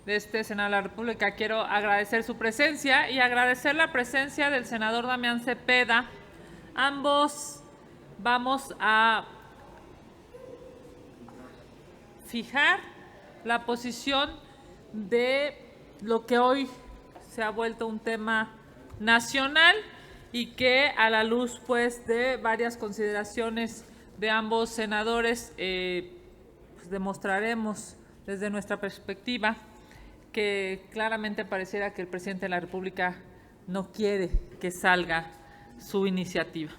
de este Senado de la República. Quiero agradecer su presencia y agradecer la presencia del senador Damián Cepeda. Ambos vamos a fijar la posición de lo que hoy se ha vuelto un tema nacional y que a la luz pues de varias consideraciones de ambos senadores pues demostraremos desde nuestra perspectiva que claramente pareciera que el presidente de la República no quiere que salga su iniciativa.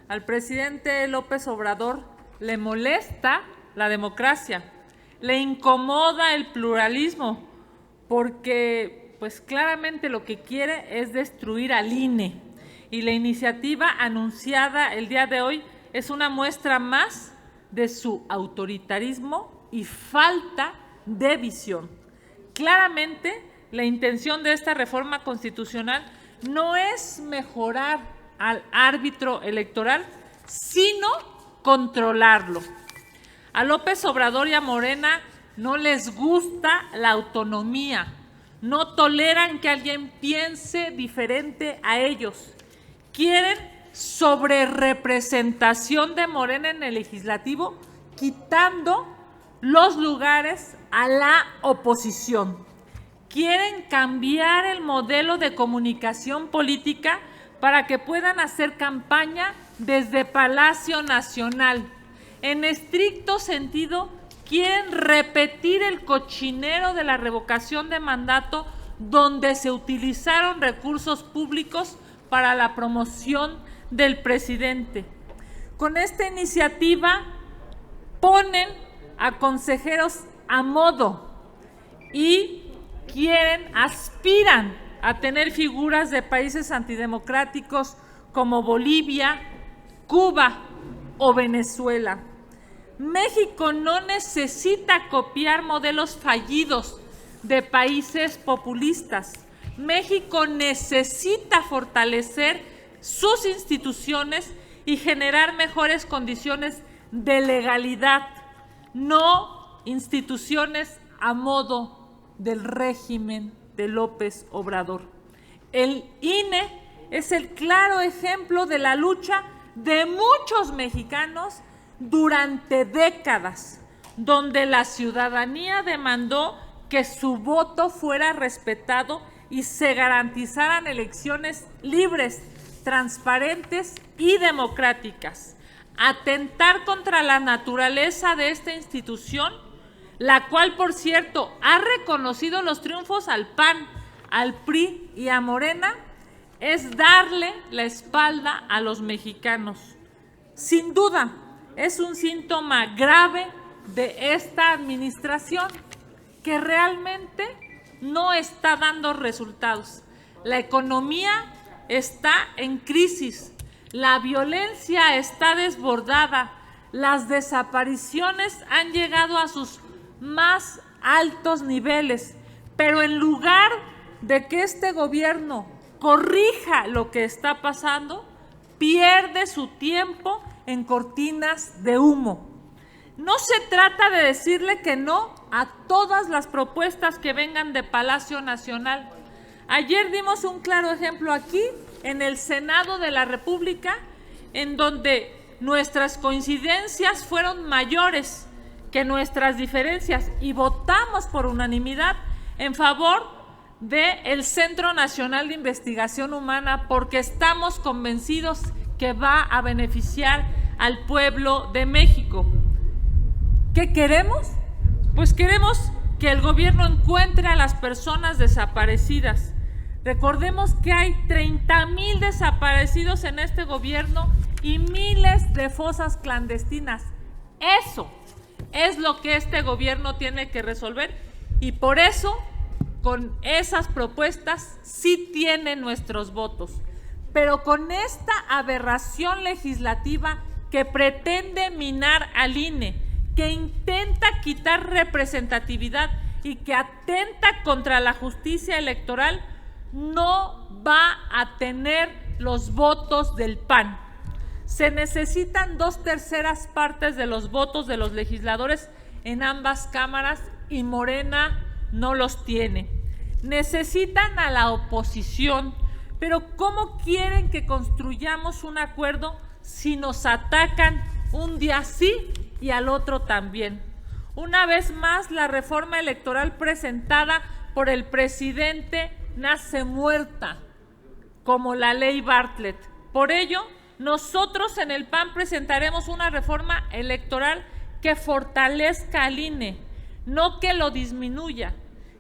Al presidente López Obrador le molesta la democracia, le incomoda el pluralismo, porque pues claramente lo que quiere es destruir al INE. Y la iniciativa anunciada el día de hoy es una muestra más de su autoritarismo y falta de visión. Claramente, la intención de esta reforma constitucional no es mejorar al árbitro electoral, sino controlarlo. A López Obrador y a Morena no les gusta la autonomía, no toleran que alguien piense diferente a ellos. Quieren sobrerepresentación de Morena en el legislativo, quitando los lugares a la oposición. Quieren cambiar el modelo de comunicación política para que puedan hacer campaña desde Palacio Nacional. En estricto sentido, quieren repetir el cochinero de la revocación de mandato donde se utilizaron recursos públicos para la promoción del presidente. Con esta iniciativa ponen a consejeros a modo y aspiran a tener figuras de países antidemocráticos como Bolivia, Cuba o Venezuela. México no necesita copiar modelos fallidos de países populistas. México necesita fortalecer sus instituciones y generar mejores condiciones de legalidad, no instituciones a modo del régimen de López Obrador. El INE es el claro ejemplo de la lucha de muchos mexicanos durante décadas, donde la ciudadanía demandó que su voto fuera respetado y se garantizaran elecciones libres, transparentes y democráticas. Atentar contra la naturaleza de esta institución, la cual, por cierto, ha reconocido los triunfos al PAN, al PRI y a Morena, es darle la espalda a los mexicanos. Sin duda, es un síntoma grave de esta administración que realmente no está dando resultados. La economía está en crisis, la violencia está desbordada, las desapariciones han llegado a sus más altos niveles, pero en lugar de que este gobierno corrija lo que está pasando, pierde su tiempo en cortinas de humo. No se trata de decirle que no a todas las propuestas que vengan de Palacio Nacional. Ayer dimos un claro ejemplo aquí en el Senado de la República, en donde nuestras coincidencias fueron mayores que nuestras diferencias y votamos por unanimidad en favor del Centro Nacional de Investigación Humana, porque estamos convencidos que va a beneficiar al pueblo de México. ¿Qué queremos? Pues queremos que el gobierno encuentre a las personas desaparecidas. Recordemos que hay 30,000 desaparecidos en este gobierno y miles de fosas clandestinas. Eso es lo que este gobierno tiene que resolver y por eso con esas propuestas sí tiene nuestros votos. Pero con esta aberración legislativa que pretende minar al INE, que intenta quitar representatividad y que atenta contra la justicia electoral, no va a tener los votos del PAN. Se necesitan 2/3 partes de los votos de los legisladores en ambas cámaras y Morena no los tiene. Necesitan a la oposición, pero ¿cómo quieren que construyamos un acuerdo si nos atacan un día sí y al otro también? Una vez más, la reforma electoral presentada por el presidente nace muerta, como la ley Bartlett. Por ello, nosotros en el PAN presentaremos una reforma electoral que fortalezca al INE, no que lo disminuya,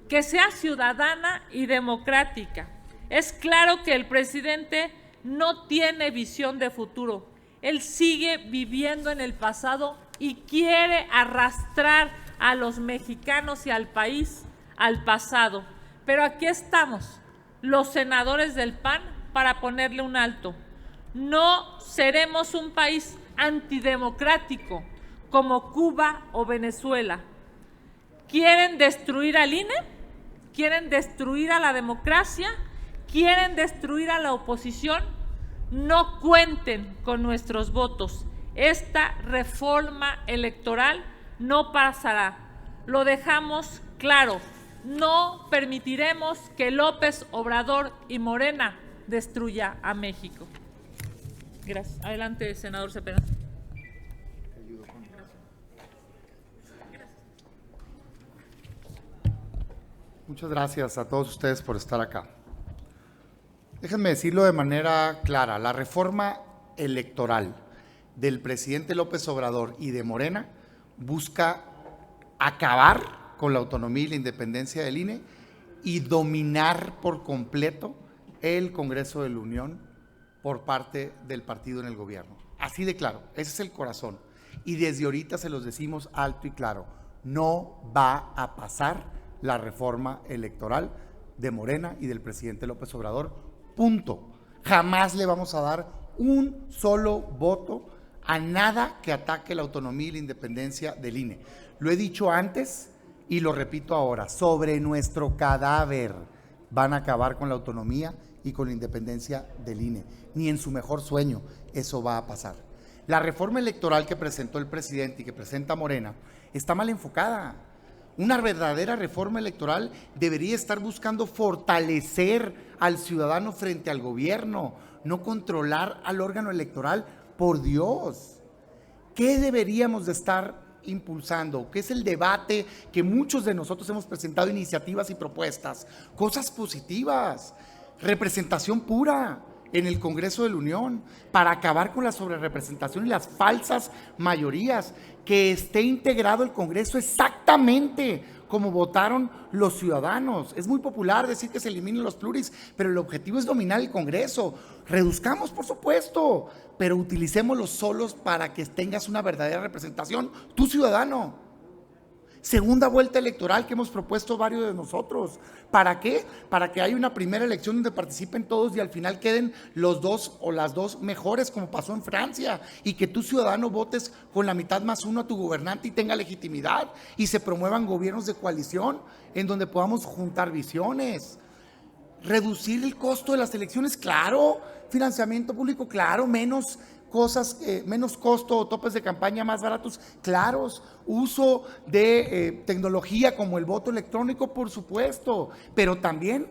que sea ciudadana y democrática. Es claro que el presidente no tiene visión de futuro. Él sigue viviendo en el pasado y quiere arrastrar a los mexicanos y al país al pasado. Pero aquí estamos, los senadores del PAN, para ponerle un alto. No seremos un país antidemocrático como Cuba o Venezuela. ¿Quieren destruir al INE? ¿Quieren destruir a la democracia? ¿Quieren destruir a la oposición? No cuenten con nuestros votos. Esta reforma electoral no pasará. Lo dejamos claro. No permitiremos que López Obrador y Morena destruya a México. Gracias. Adelante, senador Cepeda. Muchas gracias a todos ustedes por estar acá. Déjenme decirlo de manera clara, la reforma electoral del presidente López Obrador y de Morena busca acabar con la autonomía y la independencia del INE y dominar por completo el Congreso de la Unión por parte del partido en el gobierno. Así de claro, ese es el corazón. Y desde ahorita se los decimos alto y claro, no va a pasar la reforma electoral de Morena y del presidente López Obrador, punto. Jamás le vamos a dar un solo voto a nada que ataque la autonomía y la independencia del INE. Lo he dicho antes y lo repito ahora, sobre nuestro cadáver van a acabar con la autonomía y con la independencia del INE. Ni en su mejor sueño eso va a pasar. La reforma electoral que presentó el presidente y que presenta Morena está mal enfocada. Una verdadera reforma electoral debería estar buscando fortalecer al ciudadano frente al gobierno, no controlar al órgano electoral. Por Dios, ¿qué deberíamos de estar impulsando? ¿Qué es el debate que muchos de nosotros hemos presentado iniciativas y propuestas? Cosas positivas, representación pura en el Congreso de la Unión para acabar con la sobrerepresentación y las falsas mayorías, que esté integrado el Congreso exactamente como votaron los ciudadanos. Es muy popular decir que se eliminen los pluris, pero el objetivo es dominar el Congreso. Reduzcamos, por supuesto, pero utilicémoslos solos para que tengas una verdadera representación, tu ciudadano. Segunda vuelta electoral que hemos propuesto varios de nosotros. ¿Para qué? Para que haya una primera elección donde participen todos y al final queden los dos o las dos mejores, como pasó en Francia, y que tu ciudadano votes con la mitad más uno a tu gobernante y tenga legitimidad, y se promuevan gobiernos de coalición en donde podamos juntar visiones. Reducir el costo de las elecciones, claro. Financiamiento público, claro. Menos cosas, menos costo, topes de campaña más baratos, claros. Uso de tecnología como el voto electrónico, por supuesto, pero también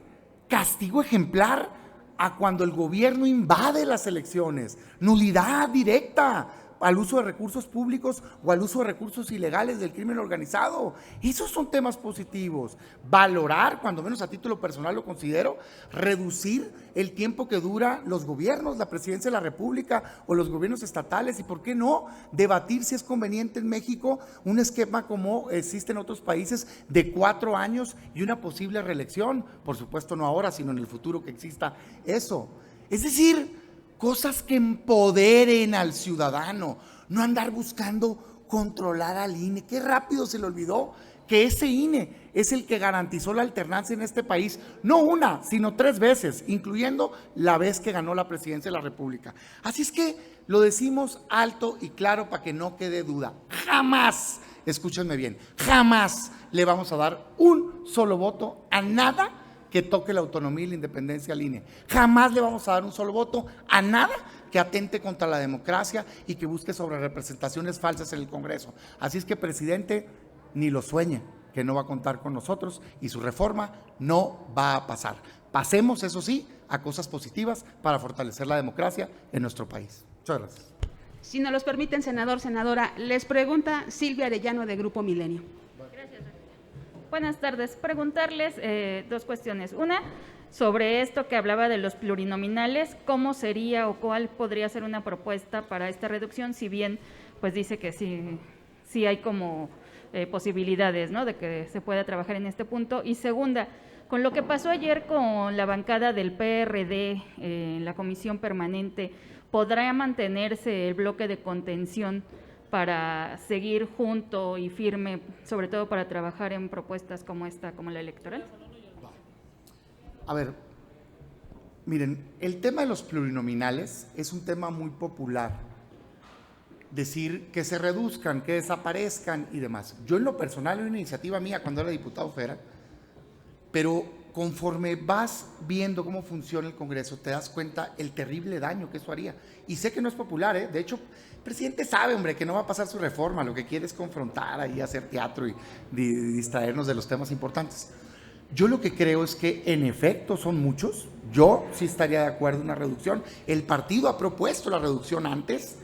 castigo ejemplar a cuando el gobierno invade las elecciones, nulidad directa al uso de recursos públicos o al uso de recursos ilegales del crimen organizado. Esos son temas positivos. Valorar, cuando menos a título personal lo considero, reducir el tiempo que dura los gobiernos, la presidencia de la República o los gobiernos estatales, y por qué no debatir si es conveniente en México un esquema como existe en otros países de 4 años y una posible reelección. Por supuesto no ahora, sino en el futuro que exista eso. Es decir, cosas que empoderen al ciudadano, no andar buscando controlar al INE. Qué rápido se le olvidó que ese INE es el que garantizó la alternancia en este país, no una, sino 3 veces, incluyendo la vez que ganó la presidencia de la República. Así es que lo decimos alto y claro para que no quede duda. Jamás, escúchenme bien, jamás le vamos a dar un solo voto a nada que toque la autonomía y la independencia al INE. Jamás le vamos a dar un solo voto a nada que atente contra la democracia y que busque sobre representaciones falsas en el Congreso. Así es que, presidente, ni lo sueñe. que no va a contar con nosotros y su reforma no va a pasar. Pasemos, eso sí, a cosas positivas para fortalecer la democracia en nuestro país. Muchas gracias. Si nos los permiten, senador, senadora, les pregunta Silvia Arellano de Grupo Milenio. Gracias. Buenas tardes. Preguntarles dos cuestiones. Una, sobre esto que hablaba de los plurinominales, ¿cómo sería o cuál podría ser una propuesta para esta reducción? Si bien pues dice que sí hay como posibilidades, ¿no?, de que se pueda trabajar en este punto. Y segunda, con lo que pasó ayer con la bancada del PRD en la comisión permanente, ¿podrá mantenerse el bloque de contención para seguir junto y firme, sobre todo para trabajar en propuestas como esta, como la electoral? A ver, miren, el tema de los plurinominales es un tema muy popular. Decir que se reduzcan, que desaparezcan y demás. Yo en lo personal, una iniciativa mía cuando era diputado federal, pero conforme vas viendo cómo funciona el Congreso, te das cuenta el terrible daño que eso haría. Y sé que no es popular, ¿eh? De hecho, el presidente sabe, hombre, que no va a pasar su reforma, lo que quiere es confrontar ahí, hacer teatro y distraernos de los temas importantes. Yo lo que creo es que en efecto son muchos, yo sí estaría de acuerdo en una reducción, el partido ha propuesto la reducción antes,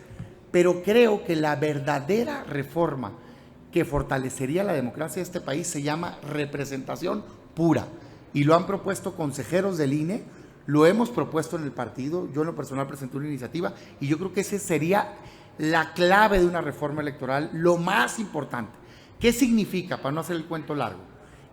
pero creo que la verdadera reforma que fortalecería la democracia de este país se llama representación pura. Y lo han propuesto consejeros del INE, lo hemos propuesto en el partido, yo en lo personal presenté una iniciativa y yo creo que esa sería la clave de una reforma electoral, lo más importante. ¿Qué significa, para no hacer el cuento largo?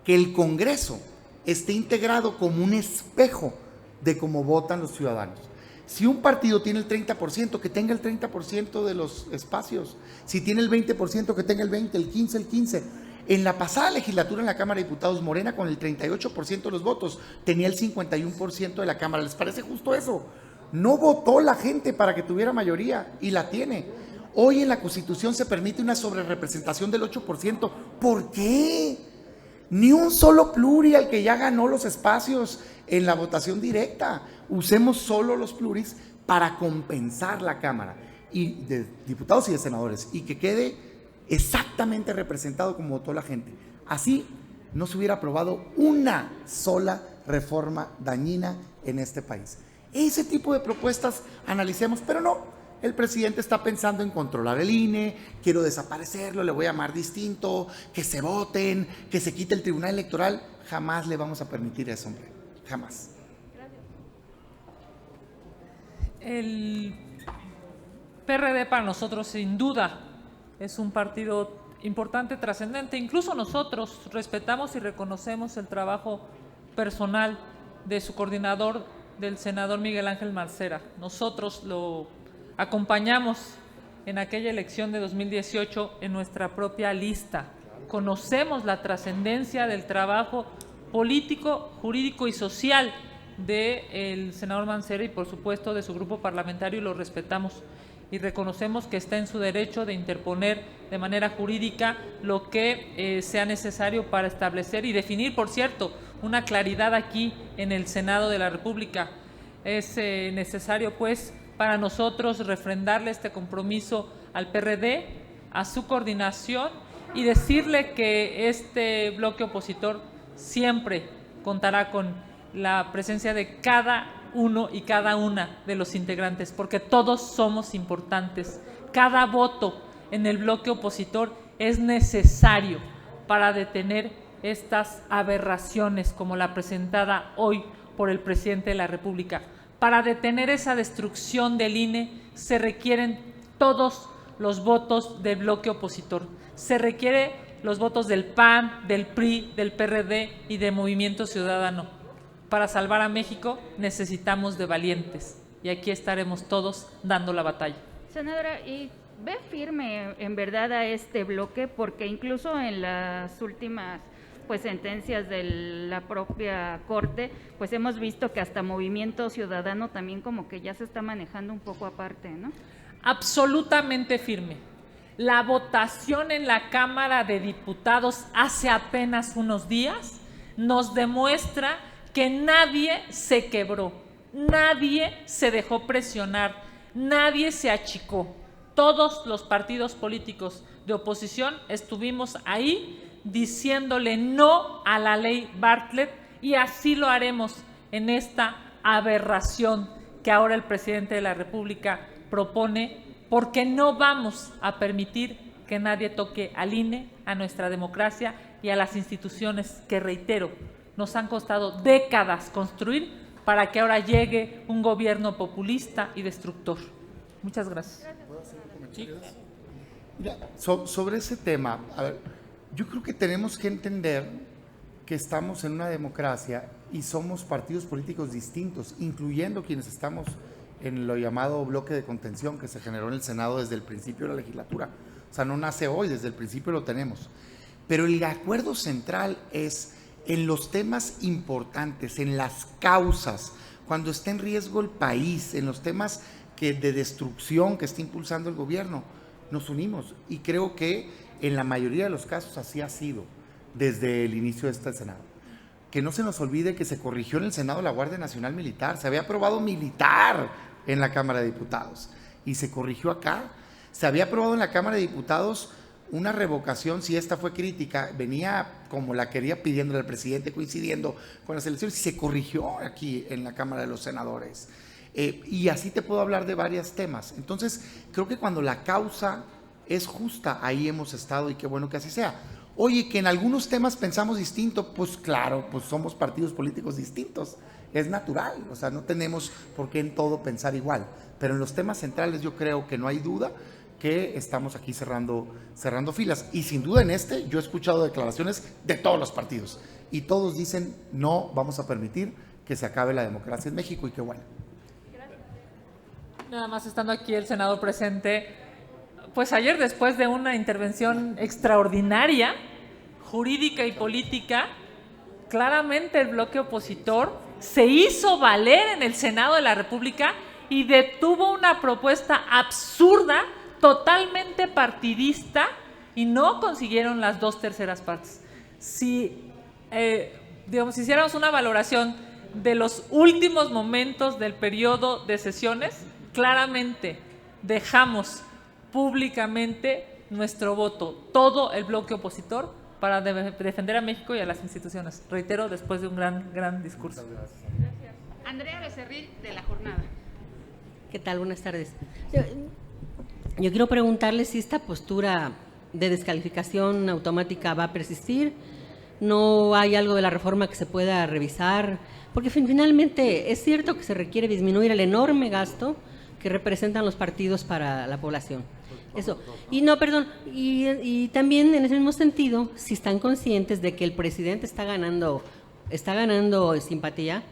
Que el Congreso esté integrado como un espejo de cómo votan los ciudadanos. Si un partido tiene el 30%, que tenga el 30% de los espacios. Si tiene el 20%, que tenga el 20%, el 15%, el 15%. En la pasada legislatura en la Cámara de Diputados, Morena con el 38% de los votos tenía el 51% de la Cámara. ¿Les parece justo eso? No votó la gente para que tuviera mayoría y la tiene. Hoy en la Constitución se permite una sobrerepresentación del 8%. ¿Por qué? Ni un solo pluri al que ya ganó los espacios en la votación directa. Usemos solo los pluris para compensar la Cámara y de diputados y de senadores y que quede exactamente representado como votó la gente. Así no se hubiera aprobado una sola reforma dañina en este país. Ese tipo de propuestas analicemos, pero no. El presidente está pensando en controlar el INE, quiero desaparecerlo, le voy a llamar distinto, que se voten, que se quite el Tribunal Electoral. Jamás le vamos a permitir eso, hombre. Jamás. El PRD para nosotros sin duda es un partido importante, trascendente. Incluso nosotros respetamos y reconocemos el trabajo personal de su coordinador, del senador Miguel Ángel Mancera. Nosotros lo acompañamos en aquella elección de 2018 en nuestra propia lista. Conocemos la trascendencia del trabajo político, jurídico y social del senador Mancera y por supuesto de su grupo parlamentario, y lo respetamos y reconocemos que está en su derecho de interponer de manera jurídica lo que sea necesario para establecer y definir, por cierto, una claridad aquí en el Senado de la República. Es necesario, pues, para nosotros refrendarle este compromiso al PRD, a su coordinación y decirle que este bloque opositor siempre contará con la presencia de cada uno y cada una de los integrantes, porque todos somos importantes. Cada voto en el bloque opositor es necesario para detener estas aberraciones como la presentada hoy por el presidente de la República. Para detener esa destrucción del INE se requieren todos los votos del bloque opositor. Se requiere los votos del PAN, del PRI, del PRD y de Movimiento Ciudadano. Para salvar a México necesitamos de valientes y aquí estaremos todos dando la batalla. Senadora, ¿y ve firme en verdad a este bloque? Porque incluso en las últimas sentencias de la propia Corte, pues hemos visto que hasta Movimiento Ciudadano también como que ya se está manejando un poco aparte, ¿no? Absolutamente firme. La votación en la Cámara de Diputados hace apenas unos días nos demuestra que nadie se quebró, nadie se dejó presionar, nadie se achicó. Todos los partidos políticos de oposición estuvimos ahí diciéndole no a la ley Bartlett, y así lo haremos en esta aberración que ahora el presidente de la República propone, porque no vamos a permitir que nadie toque al INE, a nuestra democracia y a las instituciones que, reitero, nos han costado décadas construir para que ahora llegue un gobierno populista y destructor. Muchas gracias. Mira, sobre ese tema, a ver, yo creo que tenemos que entender que estamos en una democracia y somos partidos políticos distintos, incluyendo quienes estamos en lo llamado bloque de contención que se generó en el Senado desde el principio de la legislatura. O sea, no nace hoy, desde el principio lo tenemos. Pero el acuerdo central es en los temas importantes, en las causas, cuando está en riesgo el país, en los temas de destrucción que está impulsando el gobierno, nos unimos. Y creo que en la mayoría de los casos así ha sido desde el inicio de este Senado. Que no se nos olvide que se corrigió en el Senado la Guardia Nacional Militar, se había aprobado militar en la Cámara de Diputados y se corrigió acá. Se había aprobado en la Cámara de Diputados una revocación, si esta fue crítica, venía como la quería pidiéndole al presidente, coincidiendo con las elecciones, y se corrigió aquí en la Cámara de los Senadores. Y así te puedo hablar de varios temas. Entonces, creo que cuando la causa es justa, ahí hemos estado y qué bueno que así sea. Oye, que en algunos temas pensamos distinto, pues claro, pues somos partidos políticos distintos, es natural, o sea, no tenemos por qué en todo pensar igual, pero en los temas centrales yo creo que no hay duda que estamos aquí cerrando filas, y sin duda en este yo he escuchado declaraciones de todos los partidos, y todos dicen no vamos a permitir que se acabe la democracia en México, y qué bueno. Nada más estando aquí el senador presente, pues ayer, después de una intervención extraordinaria, jurídica y política, claramente el bloque opositor se hizo valer en el Senado de la República y detuvo una propuesta absurda, totalmente partidista, y no consiguieron las 2/3 partes. Si hiciéramos una valoración de los últimos momentos del periodo de sesiones, claramente dejamos públicamente nuestro voto, todo el bloque opositor, para defender a México y a las instituciones. Reitero, después de un gran discurso. Gracias. Andrea Becerril, de La Jornada. ¿Qué tal? Buenas tardes. Yo quiero preguntarle si esta postura de descalificación automática va a persistir. ¿No hay algo de la reforma que se pueda revisar? Porque finalmente es cierto que se requiere disminuir el enorme gasto que representan los partidos para la población. Eso. Y no, perdón, y también en ese mismo sentido, si están conscientes de que el presidente está ganando simpatía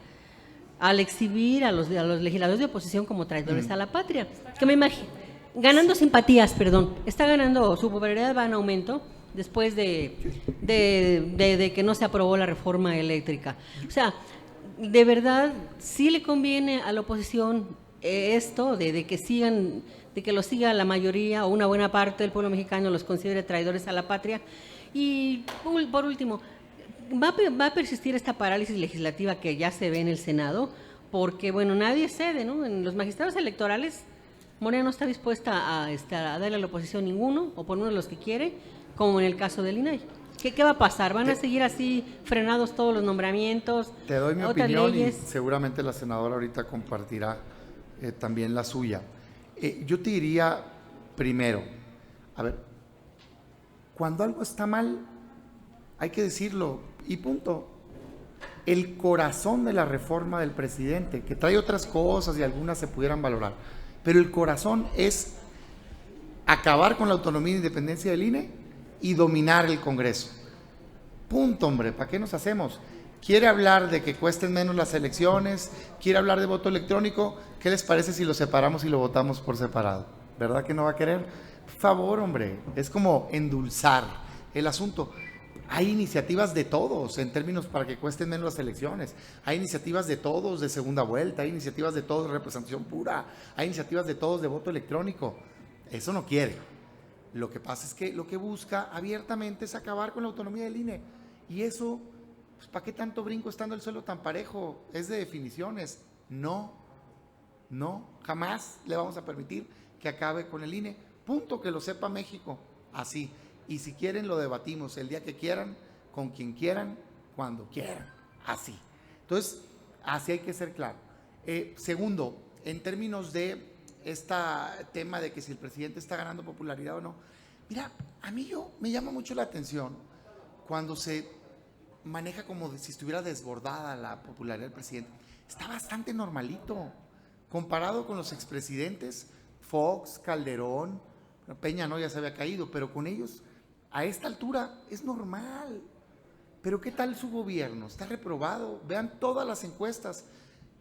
al exhibir a los legisladores de oposición como traidores a la patria. Que me imagino, ganando simpatías, perdón, está ganando, su popularidad va en aumento después de que no se aprobó la reforma eléctrica. O sea, de verdad, sí le conviene a la oposición esto de que lo siga la mayoría o una buena parte del pueblo mexicano, los considere traidores a la patria. Y por último, ¿va a persistir esta parálisis legislativa que ya se ve en el Senado? Porque, bueno, nadie cede, ¿no? En los magistrados electorales, Morena no está dispuesta a darle a la oposición ninguno, o por uno de los que quiere, como en el caso del INAI. ¿Qué va a pasar? ¿Van a seguir así frenados todos los nombramientos? Te doy mi otras opinión leyes? Y seguramente la senadora ahorita compartirá también la suya. Yo te diría primero, a ver, cuando algo está mal, hay que decirlo y punto. El corazón de la reforma del presidente, que trae otras cosas y algunas se pudieran valorar, pero el corazón es acabar con la autonomía e independencia del INE y dominar el Congreso. Punto, hombre, ¿para qué nos hacemos? ¿Quiere hablar de que cuesten menos las elecciones? ¿Quiere hablar de voto electrónico? ¿Qué les parece si lo separamos y lo votamos por separado? ¿Verdad que no va a querer? Por favor, hombre, es como endulzar el asunto. Hay iniciativas de todos en términos para que cuesten menos las elecciones. Hay iniciativas de todos de segunda vuelta, hay iniciativas de todos de representación pura, hay iniciativas de todos de voto electrónico. Eso no quiere. Lo que pasa es que lo que busca abiertamente es acabar con la autonomía del INE. Y eso, pues, ¿para qué tanto brinco estando el suelo tan parejo? Es de definiciones. No, jamás le vamos a permitir que acabe con el INE. Punto, que lo sepa México. Así. y si quieren lo debatimos el día que quieran, con quien quieran, cuando quieran, así. Entonces, así hay que ser claro. Segundo, en términos de este tema de que si el presidente está ganando popularidad o no, mira, a mí me llama mucho la atención cuando se maneja como si estuviera desbordada la popularidad del presidente. Está bastante normalito, comparado con los expresidentes, Fox, Calderón, Peña no, ya se había caído, pero con ellos a esta altura es normal. Pero ¿qué tal su gobierno? Está reprobado. Vean todas las encuestas.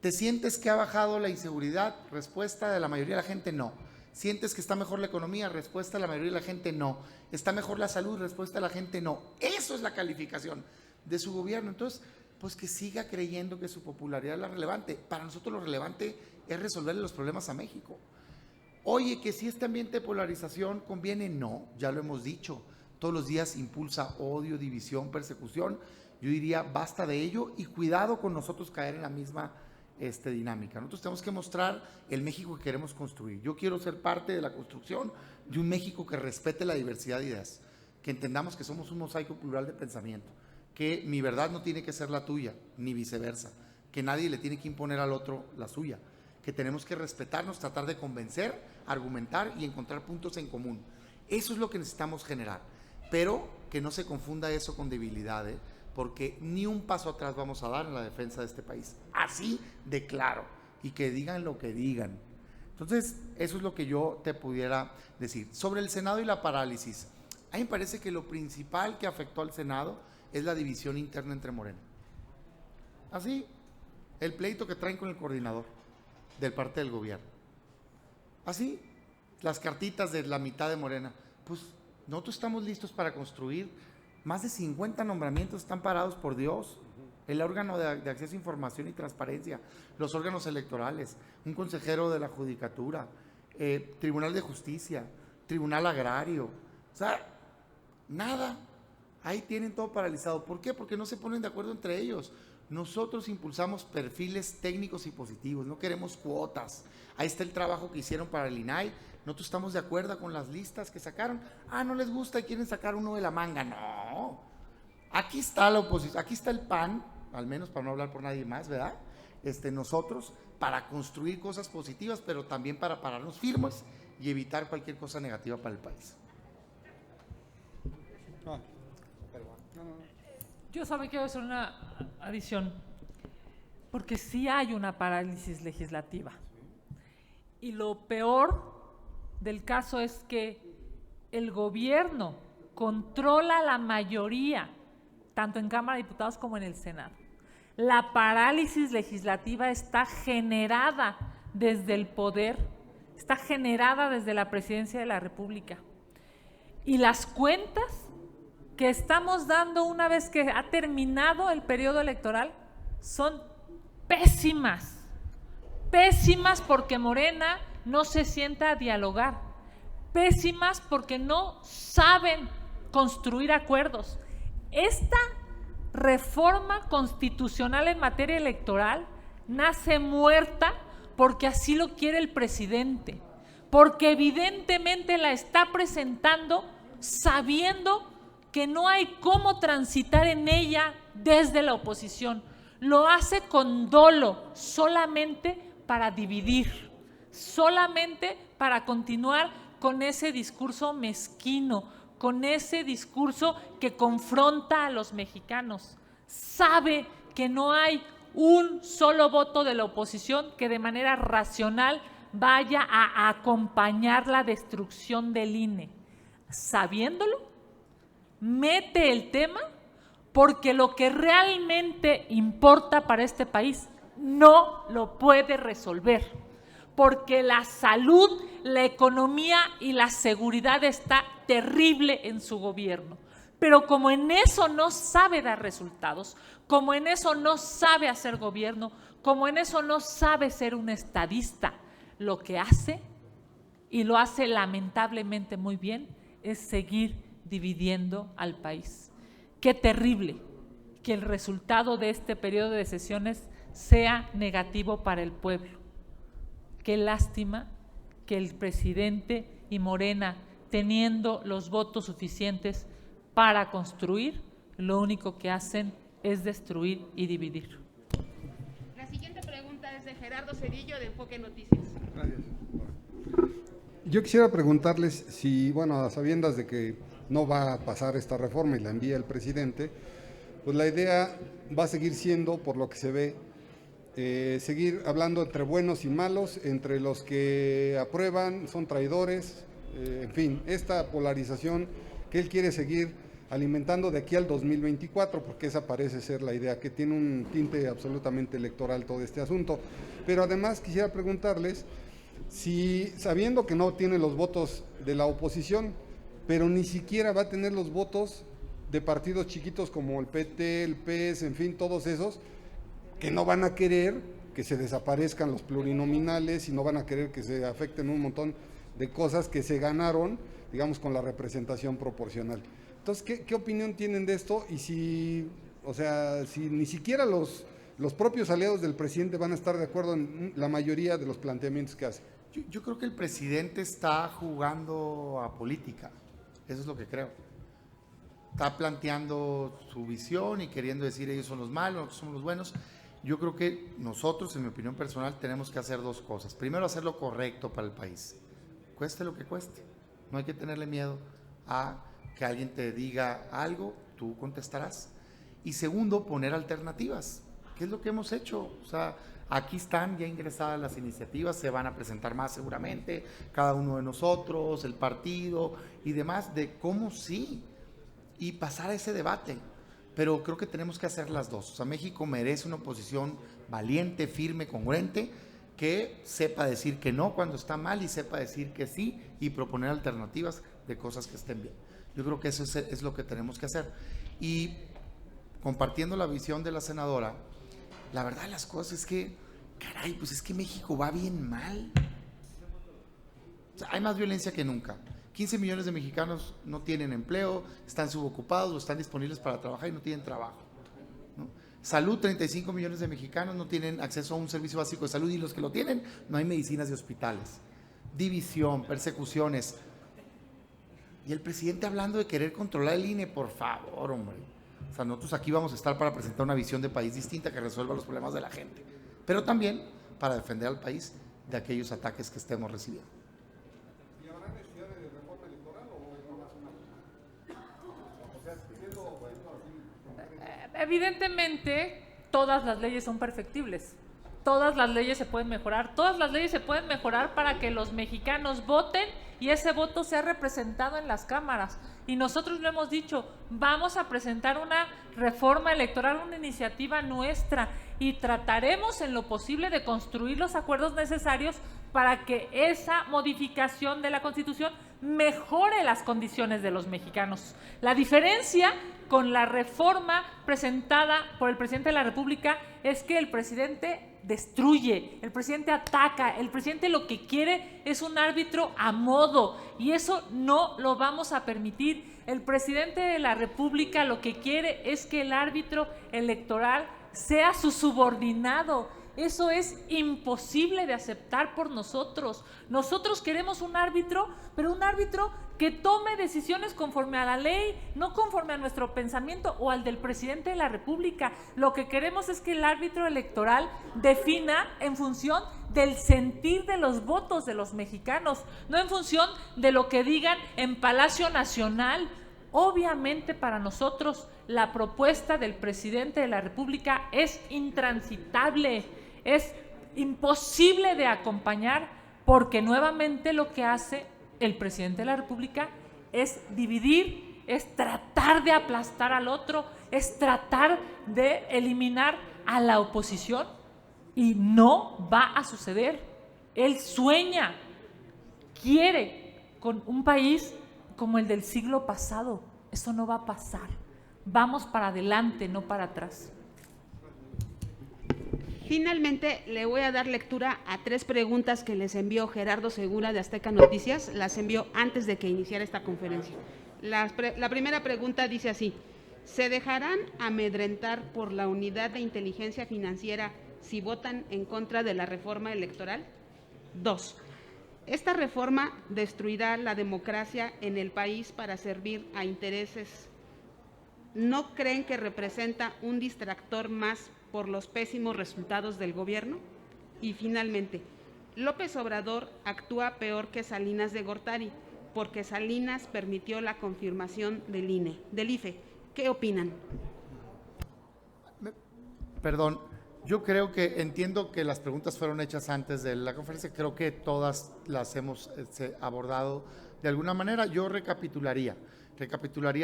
¿Te sientes que ha bajado la inseguridad? Respuesta de la mayoría de la gente, no. ¿Sientes que está mejor la economía? Respuesta de la mayoría de la gente, no. ¿Está mejor la salud? Respuesta de la gente, no. Eso es la calificación de su gobierno. Entonces, pues que siga creyendo que su popularidad es la relevante. Para nosotros lo relevante es resolverle los problemas a México. Oye, que si este ambiente de polarización conviene, no, ya lo hemos dicho. Todos los días impulsa odio, división, persecución. Yo diría, basta de ello y cuidado con nosotros caer en la misma dinámica. Nosotros tenemos que mostrar el México que queremos construir. Yo quiero ser parte de la construcción de un México que respete la diversidad de ideas, que entendamos que somos un mosaico plural de pensamiento, que mi verdad no tiene que ser la tuya, ni viceversa, que nadie le tiene que imponer al otro la suya, que tenemos que respetarnos, tratar de convencer, argumentar y encontrar puntos en común. Eso es lo que necesitamos generar, pero que no se confunda eso con debilidad, porque ni un paso atrás vamos a dar en la defensa de este país, así de claro, y que digan lo que digan. Entonces, eso es lo que yo te pudiera decir. Sobre el Senado y la parálisis, a mí me parece que lo principal que afectó al Senado es la división interna entre Morena. Así, el pleito que traen con el coordinador del parte del gobierno. Así, las cartitas de la mitad de Morena. Pues nosotros estamos listos para construir. Más de 50 nombramientos están parados por Dios. El órgano de acceso a información y transparencia, los órganos electorales, un consejero de la judicatura, Tribunal de Justicia, Tribunal Agrario. O sea, nada. Ahí tienen todo paralizado. ¿Por qué? Porque no se ponen de acuerdo entre ellos. Nosotros impulsamos perfiles técnicos y positivos, no queremos cuotas. Ahí está el trabajo que hicieron para el INAI. Nosotros estamos de acuerdo con las listas que sacaron. No les gusta y quieren sacar uno de la manga. No. Aquí está la oposición, aquí está el PAN, al menos para no hablar por nadie más, ¿verdad? Nosotros, para construir cosas positivas, pero también para pararnos firmes y evitar cualquier cosa negativa para el país. Yo solo quiero hacer una adición, porque sí hay una parálisis legislativa. Y lo peor del caso es que el gobierno controla la mayoría, tanto en Cámara de Diputados como en el Senado. La parálisis legislativa está generada desde el poder, está generada desde la Presidencia de la República. Y las cuentas que estamos dando una vez que ha terminado el periodo electoral son pésimas, pésimas porque Morena no se sienta a dialogar, pésimas porque no saben construir acuerdos. Esta reforma constitucional en materia electoral nace muerta porque así lo quiere el presidente, porque evidentemente la está presentando sabiendo que no hay cómo transitar en ella desde la oposición. Lo hace con dolo, solamente para dividir, solamente para continuar con ese discurso mezquino, con ese discurso que confronta a los mexicanos. Sabe que no hay un solo voto de la oposición que de manera racional vaya a acompañar la destrucción del INE. Sabiéndolo, mete el tema porque lo que realmente importa para este país no lo puede resolver, porque la salud, la economía y la seguridad está terrible en su gobierno. Pero como en eso no sabe dar resultados, como en eso no sabe hacer gobierno, como en eso no sabe ser un estadista, lo que hace, y lo hace lamentablemente muy bien, es seguir dividiendo al país. Qué terrible que el resultado de este periodo de sesiones sea negativo para el pueblo. Qué lástima que el presidente y Morena, teniendo los votos suficientes para construir, lo único que hacen es destruir y dividir. La siguiente pregunta es de Gerardo Cedillo, de Enfoque Noticias. Gracias. Yo quisiera preguntarles si, bueno, a sabiendas de que no va a pasar esta reforma y la envía el presidente, pues la idea va a seguir siendo, por lo que se ve, seguir hablando entre buenos y malos, entre los que aprueban, son traidores, en fin, esta polarización que él quiere seguir alimentando de aquí al 2024, porque esa parece ser la idea, que tiene un tinte absolutamente electoral todo este asunto. Pero además quisiera preguntarles si, sabiendo que no tiene los votos de la oposición, pero ni siquiera va a tener los votos de partidos chiquitos como el PT, el PES, en fin, todos esos, que no van a querer que se desaparezcan los plurinominales y no van a querer que se afecten un montón de cosas que se ganaron, digamos, con la representación proporcional. Entonces, ¿qué opinión tienen de esto? Y si, o sea, si ni siquiera los propios aliados del presidente van a estar de acuerdo en la mayoría de los planteamientos que hace. Yo creo que el presidente está jugando a política, eso es lo que creo. Está planteando su visión y queriendo decir ellos son los malos, nosotros somos los buenos. Yo creo que nosotros, en mi opinión personal, tenemos que hacer dos cosas. Primero, hacer lo correcto para el país, cueste lo que cueste. No hay que tenerle miedo a que alguien te diga algo, tú contestarás. Y segundo, poner alternativas, que es lo que hemos hecho. O sea, aquí están ya ingresadas las iniciativas, se van a presentar más seguramente, cada uno de nosotros, el partido y demás, de cómo sí, y pasar a ese debate. Pero creo que tenemos que hacer las dos. O sea, México merece una oposición valiente, firme, congruente, que sepa decir que no cuando está mal y sepa decir que sí y proponer alternativas de cosas que estén bien. Yo creo que eso es lo que tenemos que hacer. Y compartiendo la visión de la senadora, la verdad de las cosas es que, caray, pues es que México va bien mal. O sea, hay más violencia que nunca. 15 millones de mexicanos no tienen empleo, están subocupados o están disponibles para trabajar y no tienen trabajo, ¿no? Salud, 35 millones de mexicanos no tienen acceso a un servicio básico de salud y los que lo tienen, no hay medicinas y hospitales. División, persecuciones. Y el presidente hablando de querer controlar el INE, por favor, hombre. O sea, nosotros aquí vamos a estar para presentar una visión de país distinta que resuelva los problemas de la gente, pero también para defender al país de aquellos ataques que estemos recibiendo. ¿Y habrá necesidad de reforma electoral o no más una? O sea, Evidentemente, todas las leyes son perfectibles. Todas las leyes se pueden mejorar. Todas las leyes se pueden mejorar para que los mexicanos voten y ese voto sea representado en las cámaras. Y nosotros lo hemos dicho, vamos a presentar una reforma electoral, una iniciativa nuestra, y trataremos en lo posible de construir los acuerdos necesarios para que esa modificación de la Constitución mejore las condiciones de los mexicanos. La diferencia con la reforma presentada por el presidente de la República es que el presidente destruye, el presidente ataca, el presidente lo que quiere es un árbitro a modo y eso no lo vamos a permitir. El presidente de la República lo que quiere es que el árbitro electoral sea su subordinado. Eso es imposible de aceptar por nosotros. Nosotros queremos un árbitro, pero un árbitro que tome decisiones conforme a la ley, no conforme a nuestro pensamiento o al del presidente de la República. Lo que queremos es que el árbitro electoral defina en función del sentir de los votos de los mexicanos, no en función de lo que digan en Palacio Nacional. Obviamente para nosotros la propuesta del presidente de la República es intransitable, es imposible de acompañar, porque nuevamente lo que hace el presidente de la República es dividir, es tratar de aplastar al otro, es tratar de eliminar a la oposición y no va a suceder. Él sueña, quiere con un país como el del siglo pasado. Eso no va a pasar. Vamos para adelante, no para atrás. Finalmente, le voy a dar lectura a 3 preguntas que les envió Gerardo Segura de Azteca Noticias. Las envió antes de que iniciara esta conferencia. La primera pregunta dice así: ¿se dejarán amedrentar por la Unidad de Inteligencia Financiera si votan en contra de la reforma electoral? 2. Esta reforma destruirá la democracia en el país para servir a intereses. ¿No creen que representa un distractor más por los pésimos resultados del gobierno? Y finalmente, López Obrador actúa peor que Salinas de Gortari, porque Salinas permitió la confirmación del IFE. ¿Qué opinan? Perdón, yo creo que entiendo que las preguntas fueron hechas antes de la conferencia, creo que todas las hemos abordado de alguna manera. Yo recapitularía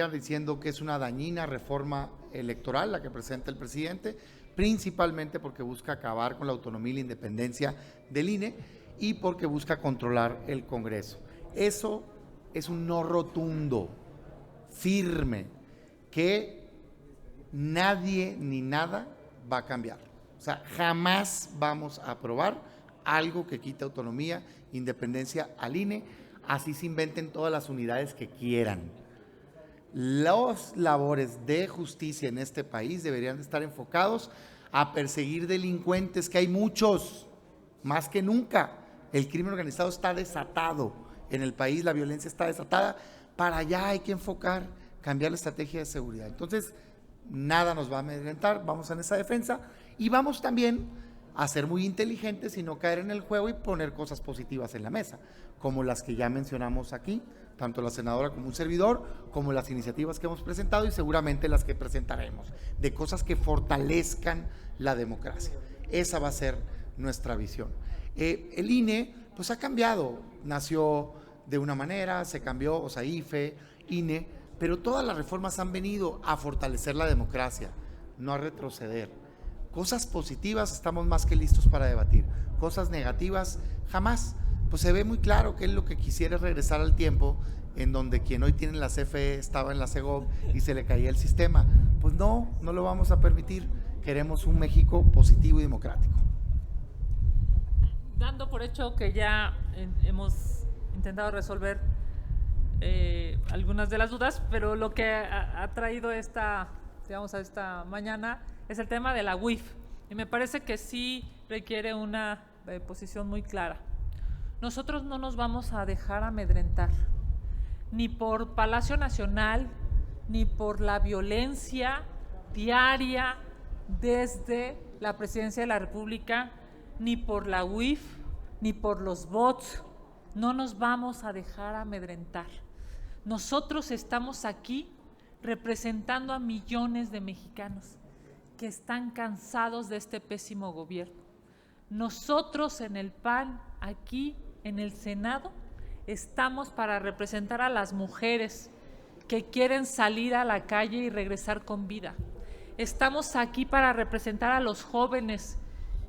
diciendo que es una dañina reforma electoral la que presenta el presidente, principalmente porque busca acabar con la autonomía y la independencia del INE y porque busca controlar el Congreso. Eso es un no rotundo, firme, que nadie ni nada va a cambiar. O sea, jamás vamos a aprobar algo que quite autonomía, independencia al INE, así se inventen todas las unidades que quieran. Los labores de justicia en este país deberían estar enfocados a perseguir delincuentes, que hay muchos, más que nunca. El crimen organizado está desatado en el país, la violencia está desatada. Para allá hay que enfocar, cambiar la estrategia de seguridad. Entonces, nada nos va a amedrentar, vamos en esa defensa y vamos también a ser muy inteligentes y no caer en el juego y poner cosas positivas en la mesa, como las que ya mencionamos aquí, tanto la senadora como un servidor, como las iniciativas que hemos presentado y seguramente las que presentaremos, de cosas que fortalezcan la democracia. Esa va a ser nuestra visión. El INE, pues ha cambiado, nació de una manera, se cambió, o sea, IFE, INE, pero todas las reformas han venido a fortalecer la democracia, no a retroceder. Cosas positivas estamos más que listos para debatir, cosas negativas jamás. Pues se ve muy claro que él lo que quisiera es regresar al tiempo en donde quien hoy tiene la CFE estaba en la CEGOV y se le caía el sistema. Pues no lo vamos a permitir. Queremos un México positivo y democrático. Dando por hecho que ya hemos intentado resolver algunas de las dudas, pero lo que ha traído a esta mañana es el tema de la UIF. Y me parece que sí requiere una posición muy clara. Nosotros no nos vamos a dejar amedrentar, ni por Palacio Nacional, ni por la violencia diaria desde la Presidencia de la República, ni por la UIF, ni por los bots. No nos vamos a dejar amedrentar. Nosotros estamos aquí representando a millones de mexicanos que están cansados de este pésimo gobierno. Nosotros en el PAN, aquí en el Senado, estamos para representar a las mujeres que quieren salir a la calle y regresar con vida. Estamos aquí para representar a los jóvenes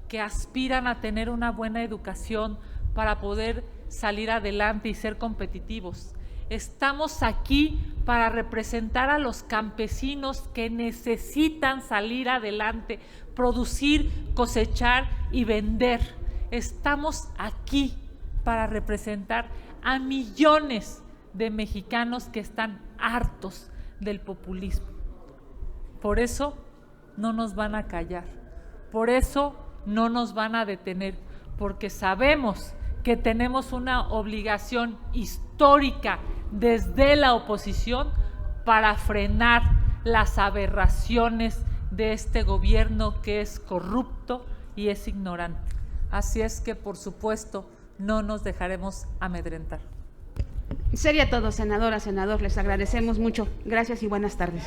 que aspiran a tener una buena educación para poder salir adelante y ser competitivos. Estamos aquí para representar a los campesinos que necesitan salir adelante, producir, cosechar y vender. Estamos aquí para representar a millones de mexicanos que están hartos del populismo. Por eso no nos van a callar, por eso no nos van a detener, porque sabemos que tenemos una obligación histórica desde la oposición para frenar las aberraciones de este gobierno que es corrupto y es ignorante. Así es que, por supuesto, no nos dejaremos amedrentar. Sería todo, senadora, senador. Les agradecemos mucho. Gracias y buenas tardes.